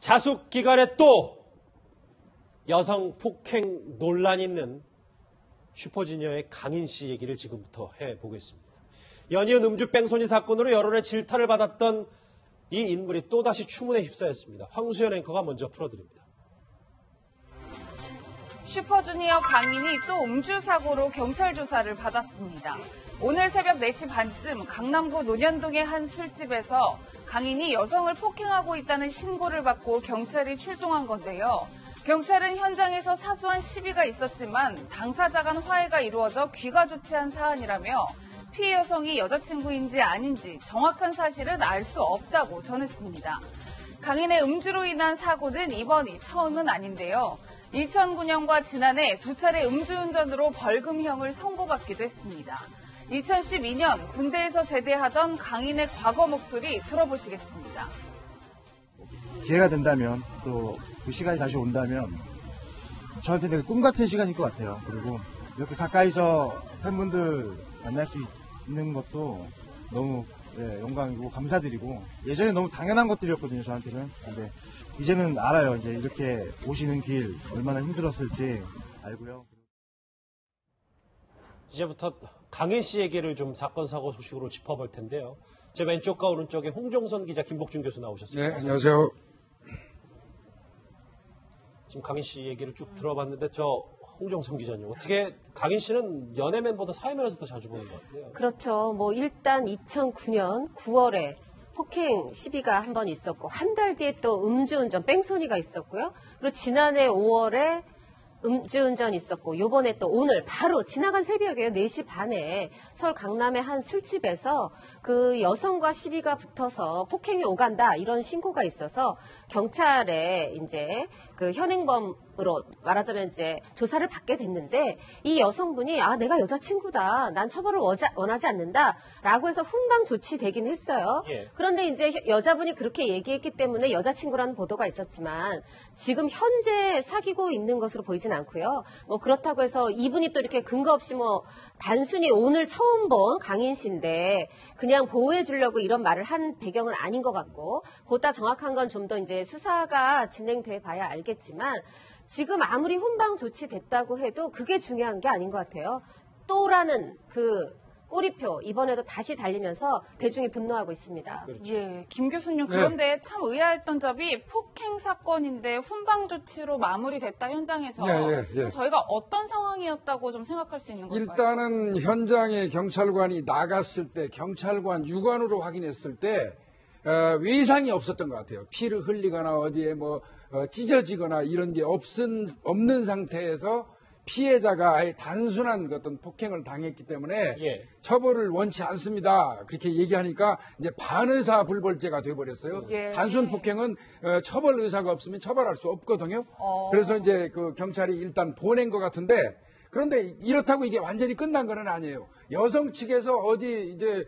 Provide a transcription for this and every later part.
자숙 기간에 또 여성 폭행 논란이 있는 슈퍼주니어의 강인 씨 얘기를 지금부터 해보겠습니다. 연이은 음주 뺑소니 사건으로 여론의 질타를 받았던 이 인물이 또다시 추문에 휩싸였습니다. 황수연 앵커가 먼저 풀어드립니다. 슈퍼주니어 강인이 또 음주 사고로 경찰 조사를 받았습니다. 오늘 새벽 4시 반쯤 강남구 논현동의 한 술집에서 강인이 여성을 폭행하고 있다는 신고를 받고 경찰이 출동한 건데요. 경찰은 현장에서 사소한 시비가 있었지만 당사자 간 화해가 이루어져 귀가조치한 사안이라며 피해 여성이 여자친구인지 아닌지 정확한 사실은 알 수 없다고 전했습니다. 강인의 음주로 인한 사고는 이번이 처음은 아닌데요. 2009년과 지난해 2차례 음주운전으로 벌금형을 선고받기도 했습니다. 2012년 군대에서 제대하던 강인의 과거 목소리 들어보시겠습니다. 기회가 된다면 또 그 시간이 다시 온다면 저한테 되게 꿈 같은 시간일 것 같아요. 그리고 이렇게 가까이서 팬분들 만날 수 있는 것도 너무 영광이고 감사드리고 예전에 너무 당연한 것들이었거든요, 저한테는. 근데 이제는 알아요. 이제 이렇게 오시는 길 얼마나 힘들었을지 알고요. 이제부터 강인 씨 얘기를 좀 사건 사고 소식으로 짚어볼 텐데요. 제 왼쪽과 오른쪽에 홍종선 기자, 김복준 교수 나오셨습니다. 네, 안녕하세요. 지금 강인 씨 얘기를 쭉 들어봤는데 홍종선 기자님, 어떻게 강인 씨는 연예 멤버도 사회면에서 더 자주 보는 것 같아요. 그렇죠. 일단 2009년 9월에 폭행 시비가 한 번 있었고 한 달 뒤에 또 음주운전 뺑소니가 있었고요. 그리고 지난해 5월에 음주운전 있었고 요번에 또 오늘 바로 지나간 새벽에 4시 반에 서울 강남의 한 술집에서 그 여성과 시비가 붙어서 폭행이 오간다 이런 신고가 있어서 경찰에 이제 그 현행범으로 말하자면 이제 조사를 받게 됐는데 이 여성분이 내가 여자친구다. 난 처벌을 원하지 않는다라고 해서 훈방 조치되긴 했어요. 예. 그런데 이제 여자분이 그렇게 얘기했기 때문에 여자친구라는 보도가 있었지만 지금 현재 사귀고 있는 것으로 보이진 않고요. 그렇다고 해서 이분이 또 이렇게 근거 없이 단순히 오늘 처음 본 강인 씨인데 그냥 보호해 주려고 이런 말을 한 배경은 아닌 것 같고 보다 정확한 건 좀 더 이제 수사가 진행돼 봐야 알겠지만 지금 아무리 훈방 조치됐다고 해도 그게 중요한 게 아닌 것 같아요. 또라는 그 꼬리표 이번에도 다시 달리면서 대중이 분노하고 있습니다. 그렇죠. 예, 김 교수님 그런데 참 의아했던 점이 폭행 사건인데 훈방 조치로 마무리됐다 현장에서 예. 저희가 어떤 상황이었다고 좀 생각할 수 있는 걸까요? 일단은 현장에 경찰관이 나갔을 때 경찰관 육안으로 확인했을 때 외상이 없었던 것 같아요. 피를 흘리거나 어디에 찢어지거나 이런 게 없는 상태에서 피해자가 아예 단순한 어떤 폭행을 당했기 때문에 예. 처벌을 원치 않습니다. 그렇게 얘기하니까 이제 반의사 불벌죄가 돼버렸어요. 예. 단순 폭행은 처벌 의사가 없으면 처벌할 수 없거든요. 그래서 이제 그 경찰이 일단 보낸 것 같은데 그런데 이렇다고 이게 완전히 끝난 건 아니에요. 여성 측에서 어디 이제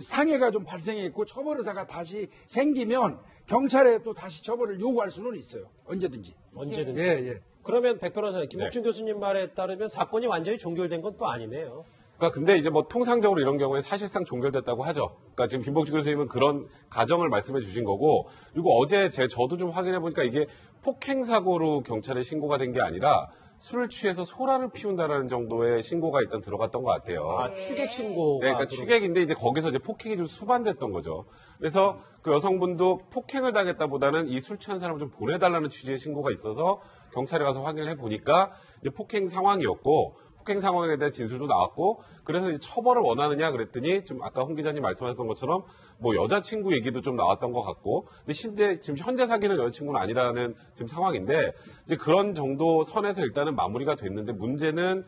상해가 좀 발생했고 처벌 의사가 다시 생기면 경찰에 또 다시 처벌을 요구할 수는 있어요. 언제든지. 언제든지. 예. 그러면 백 변호사님, 김복준 교수님 말에 따르면 사건이 완전히 종결된 건 또 아니네요. 그러니까 근데 이제 통상적으로 이런 경우에 사실상 종결됐다고 하죠. 그러니까 지금 김복준 교수님은 그런 가정을 말씀해 주신 거고, 그리고 어제 저도 좀 확인해 보니까 이게 폭행 사고로 경찰에 신고가 된 게 아니라 술을 취해서 소란을 피운다라는 정도의 신고가 일단 들어갔던 것 같아요. 추객 신고가. 네, 그러니까 추객인데 이제 거기서 이제 폭행이 좀 수반됐던 거죠. 그래서 그 여성분도 폭행을 당했다보다는 이 술 취한 사람을 좀 보내달라는 취지의 신고가 있어서 경찰에 가서 확인을 해보니까 이제 폭행 상황이었고, 폭행 상황에 대한 진술도 나왔고, 그래서 이제 처벌을 원하느냐 그랬더니 좀 아까 홍 기자님 말씀하셨던 것처럼 여자친구 얘기도 좀 나왔던 것 같고, 근데 지금 현재 사귀는 여자친구는 아니라는 지금 상황인데 이제 그런 정도 선에서 일단은 마무리가 됐는데 문제는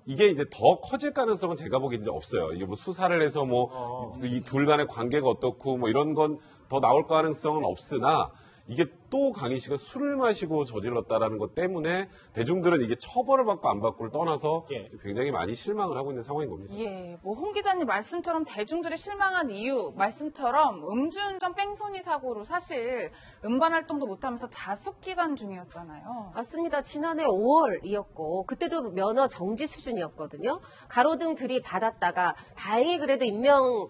이게 이제 더 커질 가능성은 제가 보기엔 이제 없어요. 이게 수사를 해서 이 둘 간의 관계가 어떻고 이런 건 더 나올 가능성은 없으나 이게 또 강인 씨가 술을 마시고 저질렀다라는 것 때문에 대중들은 이게 처벌을 받고 안 받고를 떠나서 굉장히 많이 실망을 하고 있는 상황인 겁니다. 예, 홍 기자님 말씀처럼 대중들이 실망한 이유, 말씀처럼 음주운전 뺑소니 사고로 사실 음반 활동도 못하면서 자숙 기간 중이었잖아요. 맞습니다. 지난해 5월이었고 그때도 면허 정지 수준이었거든요. 가로등 들이받았다가 다행히 그래도 인명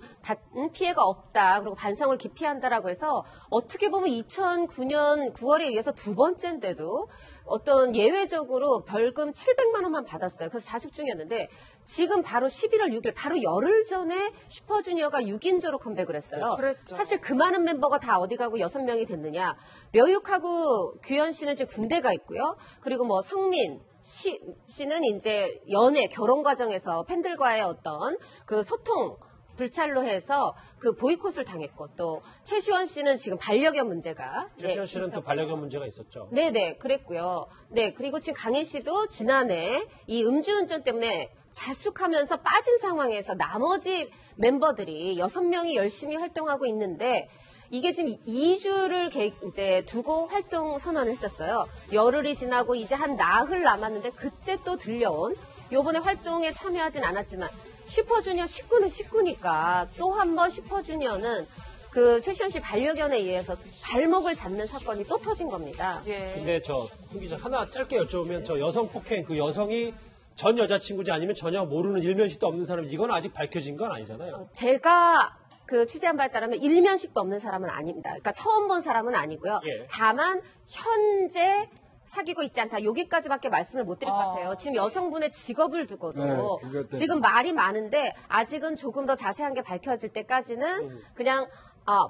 피해가 없다. 그리고 반성을 기피한다라고 해서 어떻게 보면 2009년 이번 9월에 이어서 두 번째인데도 어떤 예외적으로 벌금 700만 원만 받았어요. 그래서 자숙 중이었는데 지금 바로 11월 6일 바로 열흘 전에 슈퍼주니어가 6인조로 컴백을 했어요. 그랬죠. 사실 그 많은 멤버가 다 어디 가고 6명이 됐느냐. 려육하고 규현 씨는 이제 군대가 있고요. 그리고 뭐 성민 씨는 이제 연애 결혼 과정에서 팬들과의 어떤 그 소통 불찰로 해서 그 보이콧을 당했고 또 최시원 씨는 지금 반려견 문제가 최시원 씨는 또 반려견 문제가 있었죠. 네네 그랬고요. 네 그리고 지금 강인 씨도 지난해 이 음주운전 때문에 자숙하면서 빠진 상황에서 나머지 멤버들이 6명이 열심히 활동하고 있는데 이게 지금 2주를 이제 두고 활동 선언을 했었어요. 열흘이 지나고 이제 한 나흘 남았는데 그때 또 들려온 요번에 활동에 참여하진 않았지만 슈퍼주니어 식구는 식구니까 또 한 번 슈퍼주니어는 그 최시원 씨 반려견에 의해서 발목을 잡는 사건이 또 터진 겁니다. 예. 근데 승 기자 하나 짧게 여쭤보면 저 여성 폭행 그 여성이 전 여자친구지 아니면 전혀 모르는 일면식도 없는 사람 이건 아직 밝혀진 건 아니잖아요. 제가 그 취재한 바에 따르면 일면식도 없는 사람은 아닙니다. 그러니까 처음 본 사람은 아니고요. 예. 다만 현재 사귀고 있지 않다. 여기까지밖에 말씀을 못 드릴 것 같아요. 지금 여성분의 직업을 두고도 네, 지금 말이 많은데 아직은 조금 더 자세한 게 밝혀질 때까지는 그냥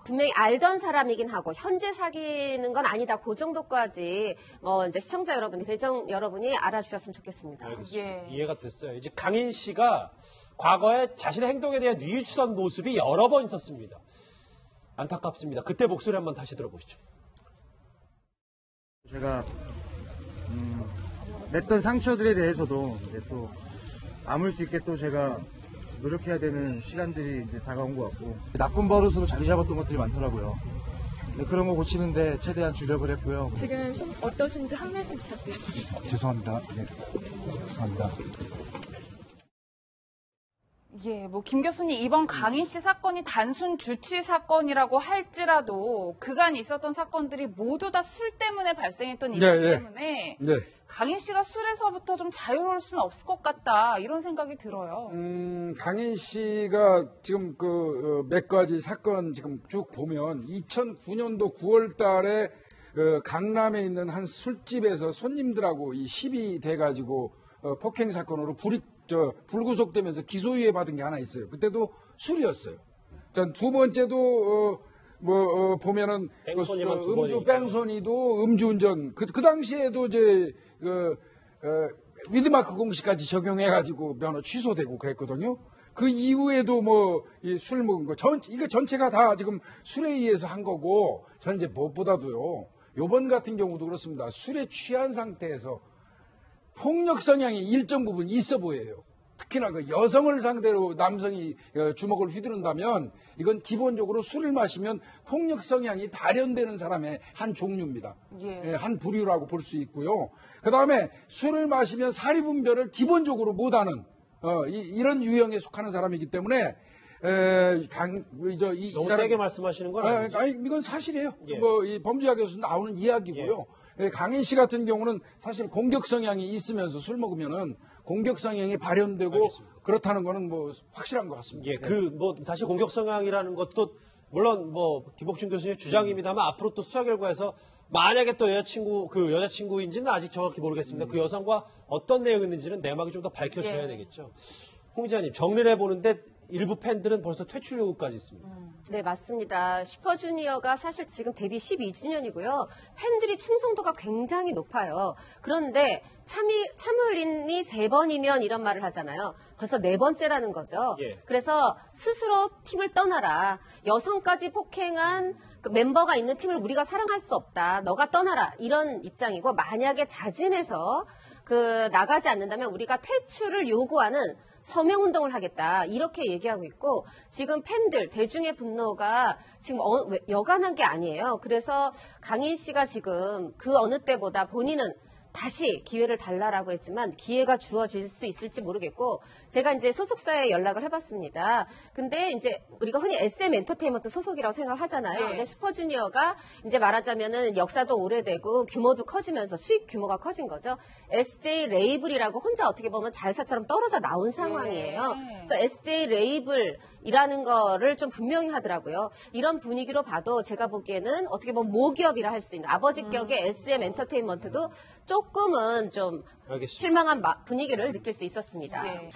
분명히 알던 사람이긴 하고 현재 사귀는 건 아니다. 그 정도까지 이제 시청자 여러분이 대중 여러분이 알아주셨으면 좋겠습니다. 알겠습니다. 예. 이해가 됐어요. 이제 강인 씨가 과거에 자신의 행동에 대해 뉘우치던 모습이 여러 번 있었습니다. 안타깝습니다. 그때 목소리 한번 다시 들어보시죠. 제가 냈던 상처들에 대해서도 이제 또 아물 수 있게 또 제가 노력해야 되는 시간들이 이제 다가온 것 같고 나쁜 버릇으로 자리 잡았던 것들이 많더라고요. 근데 그런 거 고치는데 최대한 주력을 했고요. 지금 어떠신지 한 말씀 부탁드립니다. 죄송합니다. 네, 죄송합니다. 예, 김 교수님 이번 강인 씨 사건이 단순 주치 사건이라고 할지라도 그간 있었던 사건들이 모두 다 술 때문에 발생했던 일이기 때문에 네. 강인 씨가 술에서부터 좀 자유로울 수는 없을 것 같다 이런 생각이 들어요. 강인 씨가 지금 몇 가지 사건 지금 쭉 보면 2009년도 9월 달에 강남에 있는 한 술집에서 손님들하고 이 시비 돼가지고 폭행 사건으로 불구속되면서 기소유예 받은 게 하나 있어요. 그때도 술이었어요. 두 번째도 보면은 뺑소니만 두 음주 번이니까. 뺑소니도 음주운전 그 당시에도 이제 위드마크 공시까지 적용해가지고 면허 취소되고 그랬거든요. 그 이후에도 술 먹은 거 이거 전체가 다 지금 술에 의해서 한 거고 현재 무엇보다도요. 요번 같은 경우도 그렇습니다. 술에 취한 상태에서 폭력 성향이 일정 부분 있어 보여요. 특히나 그 여성을 상대로 남성이 주먹을 휘두른다면 이건 기본적으로 술을 마시면 폭력 성향이 발현되는 사람의 한 종류입니다. 예. 한 부류라고 볼 수 있고요. 그 다음에 술을 마시면 사리분별을 기본적으로 못하는 이런 유형에 속하는 사람이기 때문에 너무 세게 말씀하시는 건 아니죠? 아니, 이건 사실이에요. 예. 이 범죄학에서 나오는 이야기고요. 강인 씨 같은 경우는 사실 공격 성향이 있으면서 술 먹으면은 공격 성향이 발현되고 알겠습니다. 그렇다는 거는 확실한 것 같습니다. 예, 사실 공격 성향이라는 것도 물론 김복준 교수님의 주장입니다만 앞으로 또 수사 결과에서 만약에 또 여자친구인지는 아직 정확히 모르겠습니다. 그 여성과 어떤 내용이 있는지는 내막이 좀 더 밝혀져야 예. 되겠죠. 홍 기자님 정리를 해보는데 일부 팬들은 벌써 퇴출 요구까지 있습니다. 네, 맞습니다. 슈퍼주니어가 사실 지금 데뷔 12주년이고요. 팬들이 충성도가 굉장히 높아요. 그런데 참을인이 3번이면 이런 말을 하잖아요. 벌써 4번째라는 거죠. 예. 그래서 스스로 팀을 떠나라. 여성까지 폭행한 그 멤버가 있는 팀을 우리가 사랑할 수 없다. 너가 떠나라. 이런 입장이고 만약에 자진해서 나가지 않는다면 우리가 퇴출을 요구하는 서명운동을 하겠다 이렇게 얘기하고 있고 지금 팬들 대중의 분노가 지금 여간한 게 아니에요. 그래서 강인 씨가 지금 그 어느 때보다 본인은 다시 기회를 달라라고 했지만 기회가 주어질 수 있을지 모르겠고 제가 이제 소속사에 연락을 해봤습니다. 근데 이제 우리가 흔히 SM 엔터테인먼트 소속이라고 생각을 하잖아요. 네. 근데 슈퍼주니어가 이제 말하자면은 역사도 오래되고 규모도 커지면서 수익 규모가 커진 거죠. SJ 레이블이라고 혼자 어떻게 보면 자회사처럼 떨어져 나온 상황이에요. 네. 그래서 SJ 레이블 이라는 거를 좀 분명히 하더라고요. 이런 분위기로 봐도 제가 보기에는 어떻게 보면 모기업이라 할 수 있는 아버지 격의 SM 엔터테인먼트도 조금은 좀 알겠습니다. 실망한 분위기를 느낄 수 있었습니다. 네.